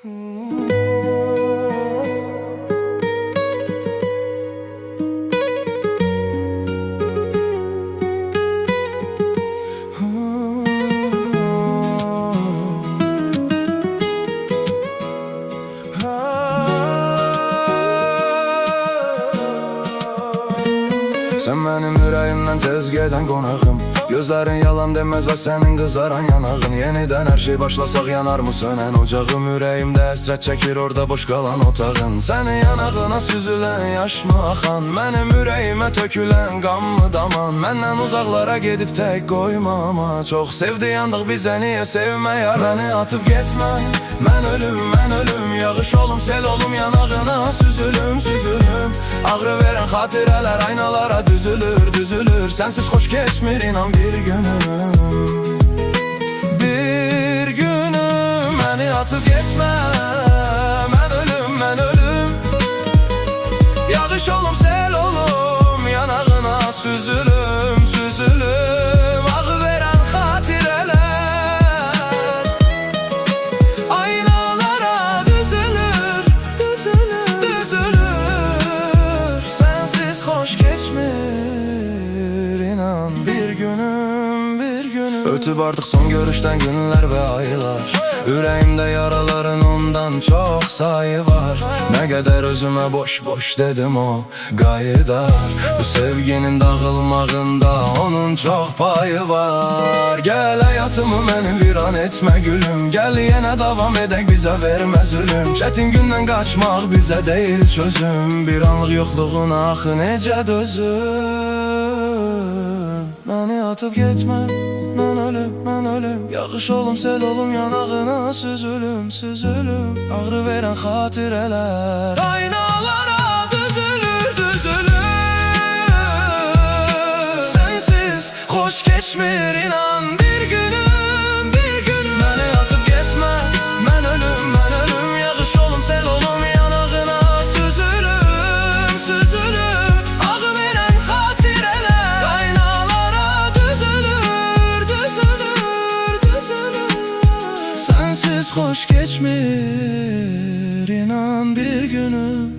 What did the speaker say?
Sen benim yüreğimden tezgeden konağım. Gözlerin yalan demez ve senin kızaran yanağın. Yeniden her şey başlasak yanar mı sönen ocağım? Yüreğimde esret çekir orada boş kalan otağın. Senin yanağına süzülen yaş mı akan? Benim yüreğime tökülen kan mı daman? Benden uzaklara gidip tek koyma ama çok sevdi yandık bize niye sevme yar? Beni atıp gitme, ben ölüm yağış olum sel olum yanağına süzülüm Ağrı veren hatireler aynalara düzülür Sensiz hoş geçmir inan bir günüm Beni atıp gitme, ben ölüm Yağış olum sel olum yanağına süzülüm Ağrı veren hatireler aynalara düzülür Sensiz hoş geçmir inan bir günüm Ötüp artık son görüşten günler ve aylar Yüreğimde yaraların ondan çok sayı var Ne kadar özüme boş dedim o gayedar Bu sevginin dağılmağında onun çok payı var Gel hayatımı beni viran etme gülüm Gel yine devam edek bize vermez ölüm Çetin günden kaçmak bize değil çözüm Bir anlık yokluğun ahı nece dözüm Beni atıp gitme ben ölüm Yağış olum sel olum yanağına süzülüm Ağrı veren hatireler aynalara düzülür Sensiz hoş geçmir inan bir günüm Beni atıp gitme ben ölüm Yağış olum sel olum yanağına süzülüm Ağrı veren hatireler aynalara düzülür Sensiz hoş geçmir inan bir günüm